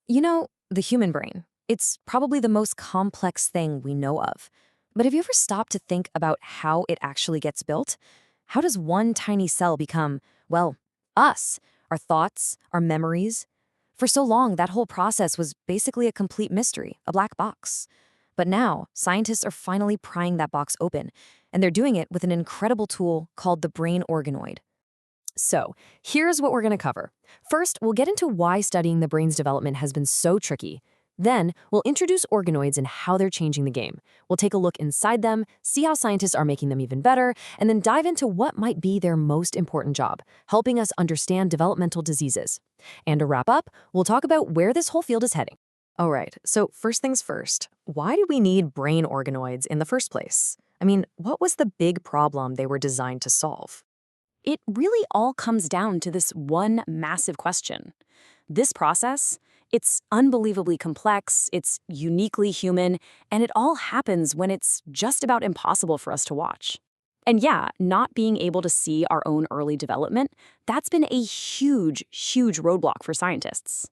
You know, the human brain, it's probably the most complex thing we know of. But have you ever stopped to think about how it actually gets built? How does one tiny cell become, well, us, our thoughts, our memories? For so long, that whole process was basically a complete mystery, a black box. But now, scientists are finally prying that box open, and they're doing it with an incredible tool called the brain organoid. So, here's what we're going to cover. First, we'll get into why studying the brain's development has been so tricky. Then, we'll introduce organoids and how they're changing the game. We'll take a look inside them, see how scientists are making them even better, and then dive into what might be their most important job, helping us understand developmental diseases. And to wrap up, we'll talk about where this whole field is heading. All right, so first things first, why do we need brain organoids in the first place? I mean, what was the big problem they were designed to solve? It really all comes down to this one massive question. This process, it's unbelievably complex, it's uniquely human, and it all happens when it's just about impossible for us to watch. And yeah, not being able to see our own early development, that's been a huge, huge roadblock for scientists.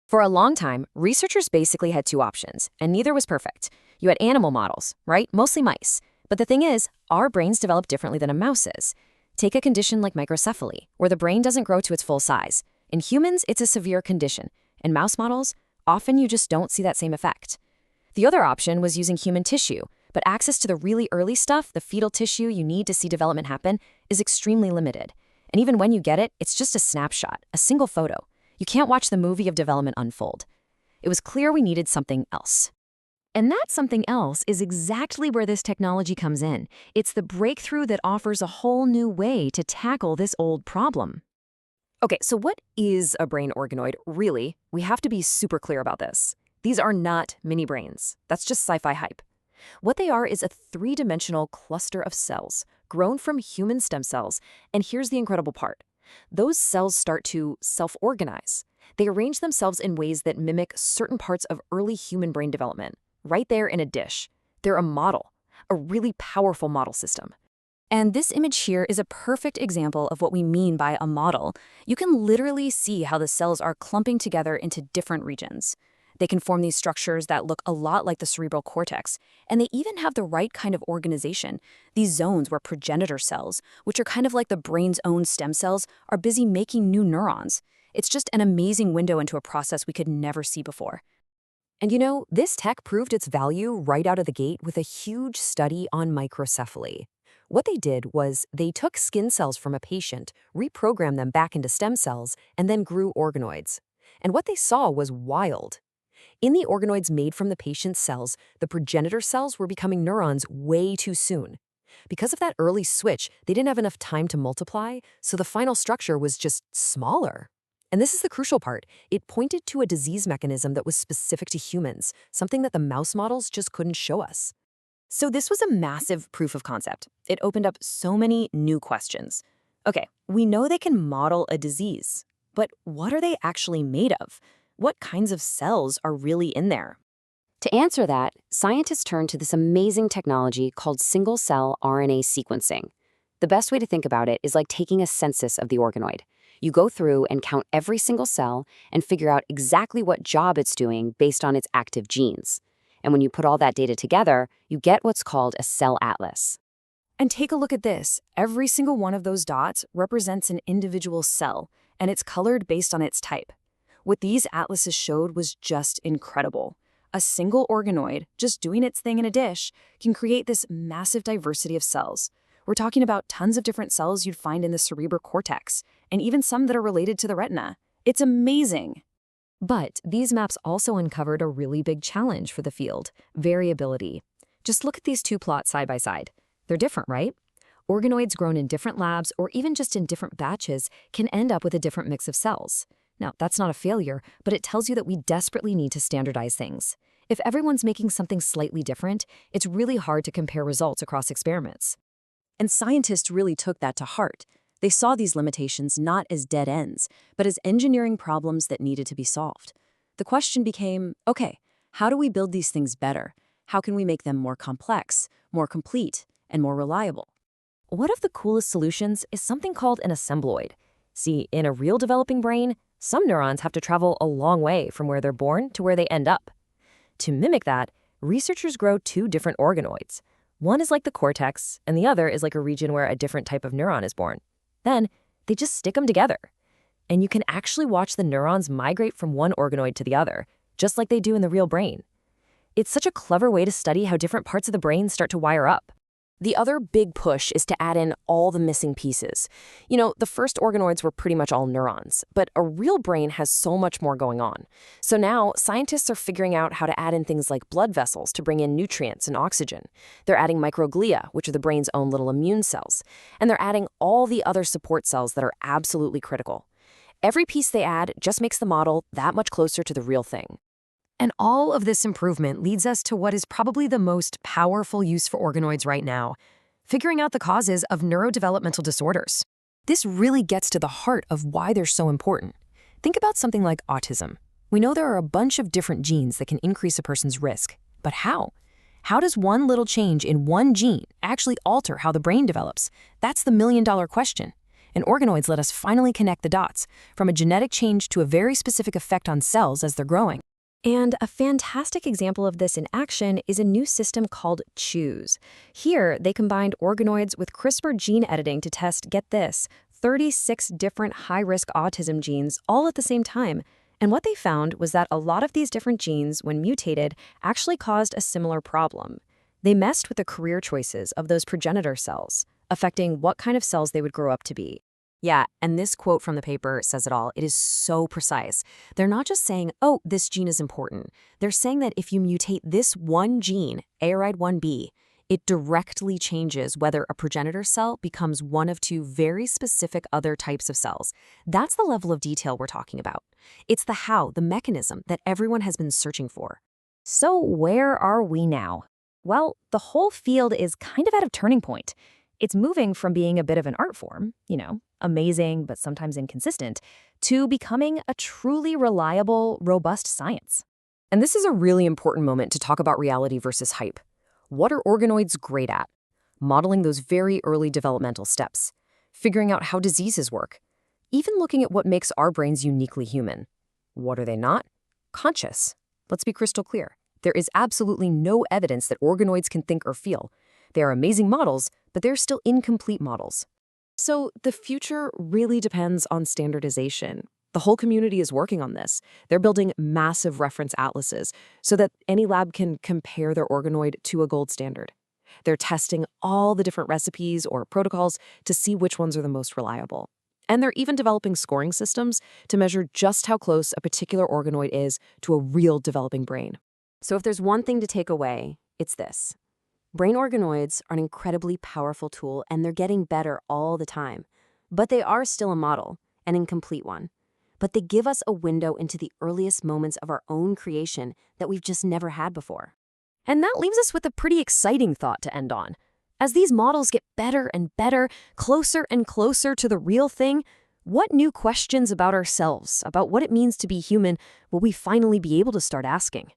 For a long time, researchers basically had two options, and neither was perfect. You had animal models, right? Mostly mice. But the thing is, our brains develop differently than a mouse's. Take a condition like microcephaly, where the brain doesn't grow to its full size. In humans, it's a severe condition. In mouse models, often you just don't see that same effect. The other option was using human tissue, but access to the really early stuff, the fetal tissue you need to see development happen, is extremely limited. And even when you get it, it's just a snapshot, a single photo. You can't watch the movie of development unfold. It was clear we needed something else. And that something else is exactly where this technology comes in. It's the breakthrough that offers a whole new way to tackle this old problem. Okay, so what is a brain organoid, really? We have to be super clear about this. These are not mini brains. That's just sci-fi hype. What they are is a three-dimensional cluster of cells grown from human stem cells. And here's the incredible part. Those cells start to self-organize. They arrange themselves in ways that mimic certain parts of early human brain development. Right there in a dish. They're a model, a really powerful model system. And this image here is a perfect example of what we mean by a model. You can literally see how the cells are clumping together into different regions. They can form these structures that look a lot like the cerebral cortex, and they even have the right kind of organization. These zones where progenitor cells, which are kind of like the brain's own stem cells, are busy making new neurons. It's just an amazing window into a process we could never see before. And you know, this tech proved its value right out of the gate with a huge study on microcephaly. What they did was they took skin cells from a patient, reprogrammed them back into stem cells, and then grew organoids. And what they saw was wild. In the organoids made from the patient's cells, the progenitor cells were becoming neurons way too soon. Because of that early switch, they didn't have enough time to multiply, so the final structure was just smaller. And this is the crucial part. It pointed to a disease mechanism that was specific to humans, something that the mouse models just couldn't show us. So this was a massive proof of concept. It opened up so many new questions. Okay, we know they can model a disease, but what are they actually made of? What kinds of cells are really in there? To answer that, scientists turned to this amazing technology called single-cell RNA sequencing. The best way to think about it is like taking a census of the organoid. You go through and count every single cell and figure out exactly what job it's doing based on its active genes. And when you put all that data together, you get what's called a cell atlas. And take a look at this. Every single one of those dots represents an individual cell, and it's colored based on its type. What these atlases showed was just incredible. A single organoid, just doing its thing in a dish, can create this massive diversity of cells. We're talking about tons of different cells you'd find in the cerebral cortex, and even some that are related to the retina. It's amazing. But these maps also uncovered a really big challenge for the field: variability. Just look at these two plots side by side. They're different, right? Organoids grown in different labs or even just in different batches can end up with a different mix of cells. Now, that's not a failure, but it tells you that we desperately need to standardize things. If everyone's making something slightly different, it's really hard to compare results across experiments. And scientists really took that to heart. They saw these limitations not as dead ends, but as engineering problems that needed to be solved. The question became, okay, how do we build these things better? How can we make them more complex, more complete, and more reliable? One of the coolest solutions is something called an assembloid. See, in a real developing brain, Some neurons have to travel a long way from where they're born to where they end up. To mimic that, researchers grow two different organoids. One is like the cortex, and the other is like a region where a different type of neuron is born. Then, they just stick them together. And you can actually watch the neurons migrate from one organoid to the other, just like they do in the real brain. It's such a clever way to study how different parts of the brain start to wire up. The other big push is to add in all the missing pieces. The first organoids were pretty much all neurons, but a real brain has so much more going on. So now, scientists are figuring out how to add in things like blood vessels to bring in nutrients and oxygen. They're adding microglia, which are the brain's own little immune cells. And they're adding all the other support cells that are absolutely critical. Every piece they add just makes the model that much closer to the real thing. And all of this improvement leads us to what is probably the most powerful use for organoids right now, figuring out the causes of neurodevelopmental disorders. This really gets to the heart of why they're so important. Think about something like autism. We know there are a bunch of different genes that can increase a person's risk, but how? How does one little change in one gene actually alter how the brain develops? That's the million-dollar question. And organoids let us finally connect the dots, from a genetic change to a very specific effect on cells as they're growing. And a fantastic example of this in action is a new system called CHOOSE. Here, they combined organoids with CRISPR gene editing to test, get this, 36 different high-risk autism genes all at the same time. And what they found was that a lot of these different genes, when mutated, actually caused a similar problem. They messed with the career choices of those progenitor cells, affecting what kind of cells they would grow up to be. Yeah, and this quote from the paper says it all. It is so precise. They're not just saying, oh, this gene is important. They're saying that if you mutate this one gene, ARID1B, it directly changes whether a progenitor cell becomes one of two very specific other types of cells. That's the level of detail we're talking about. It's the how, the mechanism that everyone has been searching for. So where are we now? Well, the whole field is kind of at a turning point. It's moving from being a bit of an art form, amazing but sometimes inconsistent, to becoming a truly reliable, robust science. And this is a really important moment to talk about reality versus hype. What are organoids great at? Modeling those very early developmental steps, figuring out how diseases work, even looking at what makes our brains uniquely human. What are they not? Conscious. Let's be crystal clear. There is absolutely no evidence that organoids can think or feel. They are amazing models, but they're still incomplete models. So the future really depends on standardization. The whole community is working on this. They're building massive reference atlases so that any lab can compare their organoid to a gold standard. They're testing all the different recipes or protocols to see which ones are the most reliable. And they're even developing scoring systems to measure just how close a particular organoid is to a real developing brain. So if there's one thing to take away, it's this. Brain organoids are an incredibly powerful tool, and they're getting better all the time. But they are still a model, an incomplete one. But they give us a window into the earliest moments of our own creation that we've just never had before. And that leaves us with a pretty exciting thought to end on. As these models get better and better, closer and closer to the real thing, what new questions about ourselves, about what it means to be human, will we finally be able to start asking?